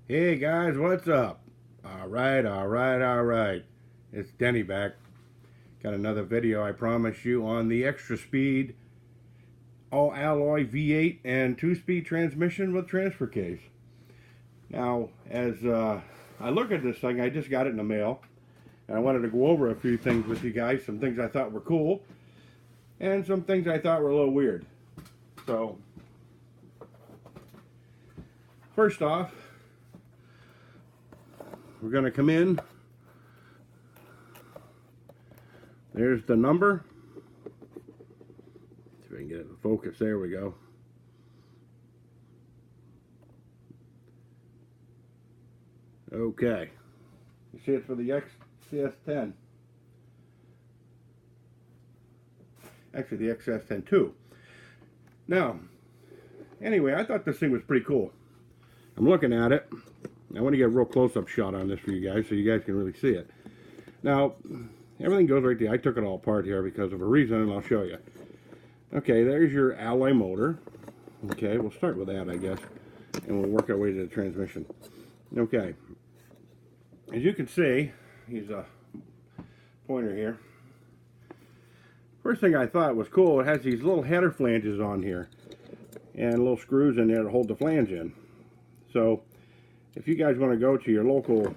Hey guys, what's up? Alright. It's Denny back. Got another video I promised you on the XTRA SPEED all alloy V8 and 2-speed transmission with transfer case. Now, as I look at this thing, I just got it in the mail. And I wanted to go over a few things with you guys. Some things I thought were cool. And some things I thought were a little weird. So, first off, we're going to come in. There's the number. See if I can get it in focus. There we go. Okay. You see it's for the XCS10. Actually, the XCS10 too. Now, anyway, I thought this thing was pretty cool. I'm looking at it. I want to get a real close-up shot on this for you guys so you guys can really see it. Now, everything goes right there. I took it all apart here because of a reason, and I'll show you. Okay, there's your alloy motor. Okay, we'll start with that, I guess, and we'll work our way to the transmission. Okay, as you can see, he's a pointer here. First thing I thought was cool, it has these little header flanges on here and little screws in there to hold the flange in. So, if you guys want to go to your local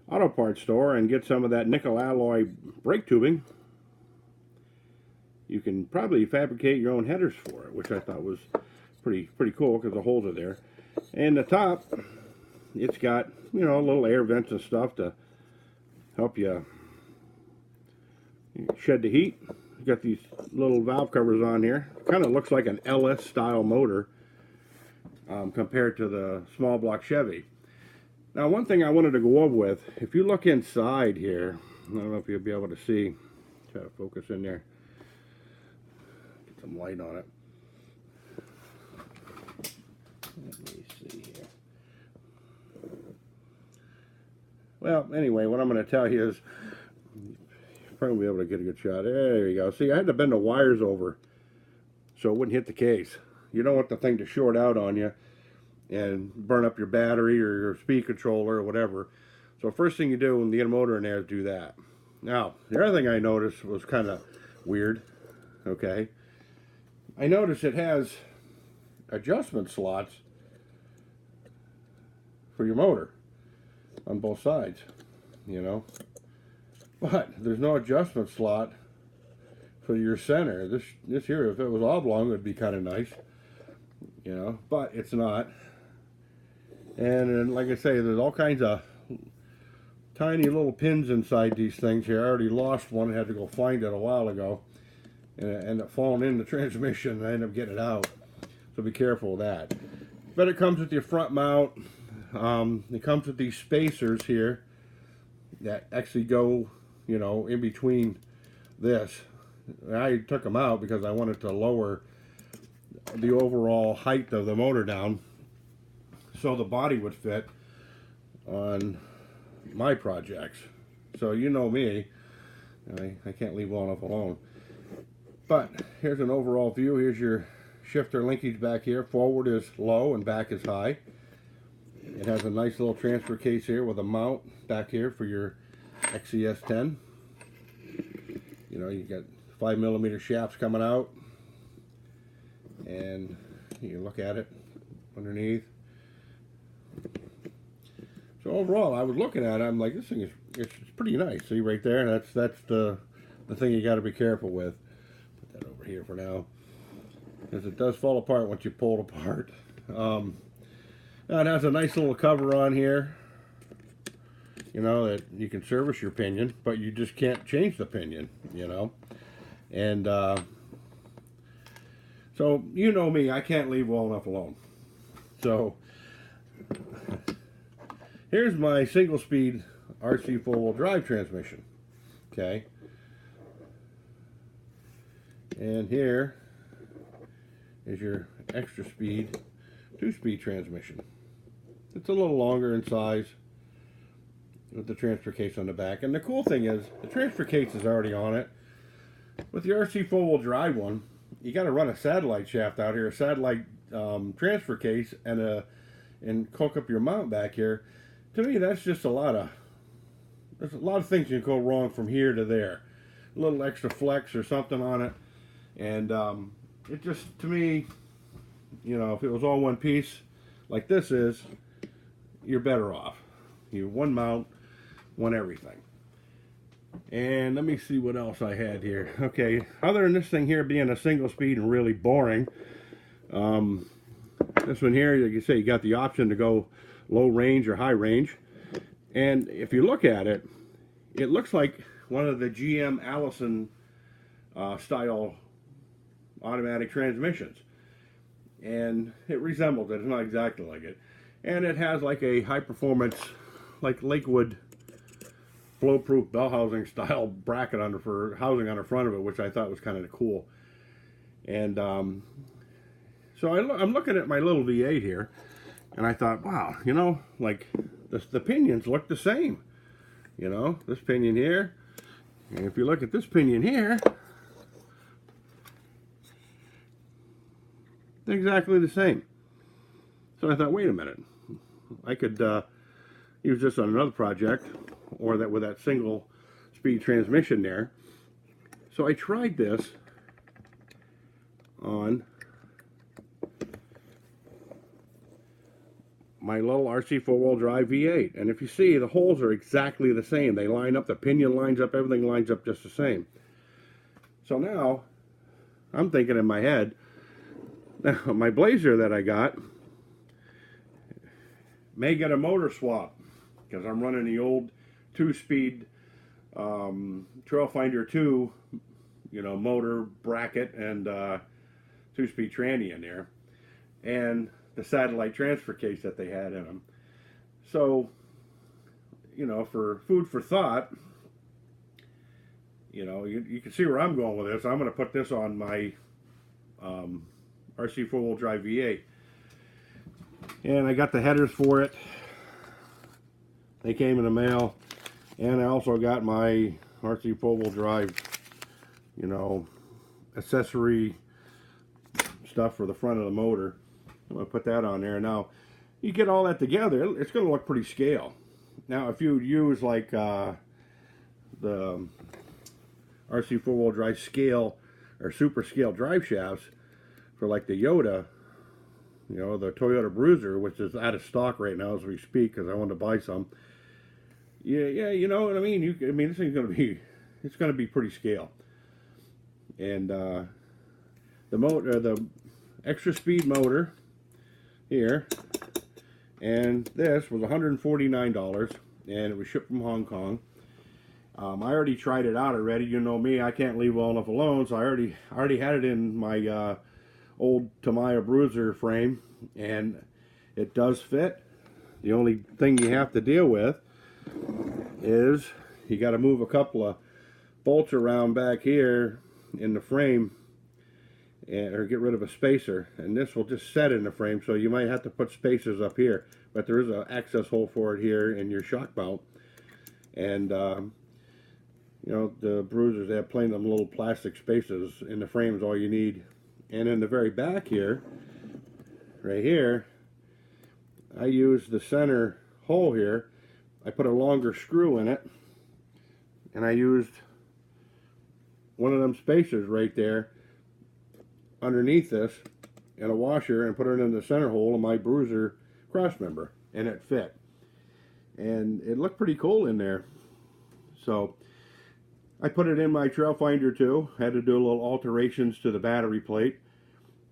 auto parts store and get some of that nickel alloy brake tubing, you can probably fabricate your own headers for it, which I thought was pretty cool because the holes are there. And the top, it's got, you know, little air vents and stuff to help you shed the heat. You got these little valve covers on here. Kind of looks like an LS style motor. Compared to the small block Chevy. Now, one thing I wanted to go over with, if you look inside here, I don't know if you'll be able to see, try to focus in there, get some light on it. Let me see here. Well, anyway, what I'm going to tell you is, you'll probably be able to get a good shot. There you go. See, I had to bend the wires over so it wouldn't hit the case. You don't want the thing to short out on you and burn up your battery or your speed controller or whatever. So first thing you do when you get a motor in there is do that. Now, the other thing I noticed was kind of weird. Okay. I noticed it has adjustment slots for your motor on both sides, you know. But there's no adjustment slot for your center. This here, if it was oblong, it would be kind of nice. You know, but it's not. And then, like I say, there's all kinds of tiny little pins inside these things here. I already lost one. I had to go find it a while ago. And it ended up falling in the transmission, and I ended up getting it out. So be careful of that. But it comes with your front mount. It comes with these spacers here that actually go, you know, in between this. I took them out because I wanted to lower the overall height of the motor down so the body would fit on my projects. So you know me, I can't leave well enough alone. But here's an overall view. Here's your shifter linkage back here. Forward is low and back is high. It has a nice little transfer case here with a mount back here for your XCS10. You know, you got 5mm shafts coming out. And you look at it underneath. So overall, I was looking at it, I'm like, this thing is it's pretty nice. See right there, that's the thing you got to be careful with. Put that over here for now, because it does fall apart once you pull it apart. Now it has a nice little cover on here. You know that you can service your pinion, but you just can't change the pinion. You know, and so, you know me, I can't leave well enough alone. So, here's my single-speed RC four-wheel drive transmission. Okay. And here is your XTRA SPEED 2-speed transmission. It's a little longer in size with the transfer case on the back. And the cool thing is, the transfer case is already on it. With the RC four-wheel drive one, you got to run a satellite shaft out here, a satellite transfer case, and a and hook up your mount back here, to me that's just there's a lot of things can go wrong from here to there. A little extra flex or something on it, and it just, to me, you know, if it was all one piece like this is, you're better off. You one mount, one everything. And let me see what else I had here. Okay, other than this thing here being a single speed and really boring, this one here, like you say, you got the option to go low range or high range. And if you look at it, it looks like one of the GM Allison style automatic transmissions. And it resembles it. It's not exactly like it. And it has like a high performance, like Lakewood flow-proof bell housing style bracket for housing on the front of it, which I thought was kind of cool. And so I'm looking at my little V8 here, and I thought, wow, you know, like the pinions look the same. You know, this pinion here, and if you look at this pinion here, they're exactly the same. So I thought, wait a minute, I could use this on another project, or that with that single speed transmission there. So I tried this on my little RC four-wheel drive V8, and if you see, the holes are exactly the same. They line up, the pinion lines up, everything lines up just the same. So now I'm thinking in my head, now my Blazer that I got may get a motor swap, because I'm running the old 2-speed Trailfinder 2, you know, motor bracket and 2-speed tranny in there, and the satellite transfer case that they had in them. So, you know, for food for thought, you know, you can see where I'm going with this. I'm going to put this on my RC four-wheel drive V8. And I got the headers for it. They came in the mail. And I also got my RC four-wheel drive, you know, accessory stuff for the front of the motor. I'm going to put that on there. Now, you get all that together, it's going to look pretty scale. Now, if you use like the RC four-wheel drive scale or super scale drive shafts for like the Yoda, you know, the Toyota Bruiser, which is out of stock right now as we speak, because I want to buy some. Yeah, you know what I mean. I mean, this thing's it's going to be pretty scale. And the extra speed motor here, and this was $149, and it was shipped from Hong Kong. I already tried it out already. You know me, I can't leave well enough alone, so I already had it in my old Tamiya Bruiser frame, and it does fit. The only thing you have to deal with is you got to move a couple of bolts around back here in the frame, or get rid of a spacer, and this will just set in the frame, so you might have to put spacers up here, but there is an access hole for it here in your shock mount. And you know, the Bruisers, they have plenty of them little plastic spacers in the frame is all you need. And in the very back here, right here, I used the center hole here. I put a longer screw in it, and I used one of them spacers right there underneath this and a washer, and put it in the center hole of my Bruiser crossmember, and it fit. And it looked pretty cool in there. So I put it in my Trailfinder too. Had to do a little alterations to the battery plate,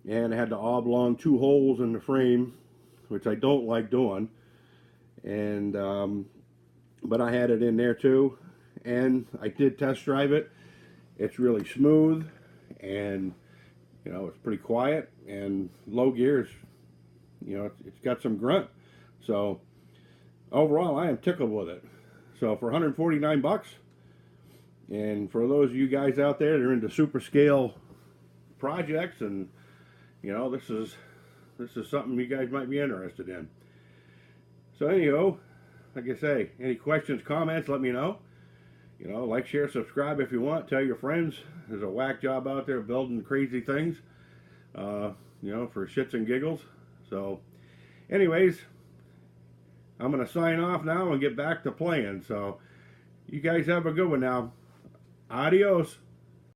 and I had to oblong 2 holes in the frame, which I don't like doing. And but I had it in there too, and I did test drive it. It's really smooth, and you know, it's pretty quiet, and low gears, you know, it's got some grunt. So overall, I am tickled with it. So for 149 bucks, and for those of you guys out there that are into super scale projects, and you know, this is something you guys might be interested in. So anyhow, like I say, any questions, comments, let me know. You know, like, share, subscribe if you want. Tell your friends. There's a whack job out there building crazy things, you know, for shits and giggles. So anyways, I'm going to sign off now and get back to playing. So you guys have a good one now. Adios.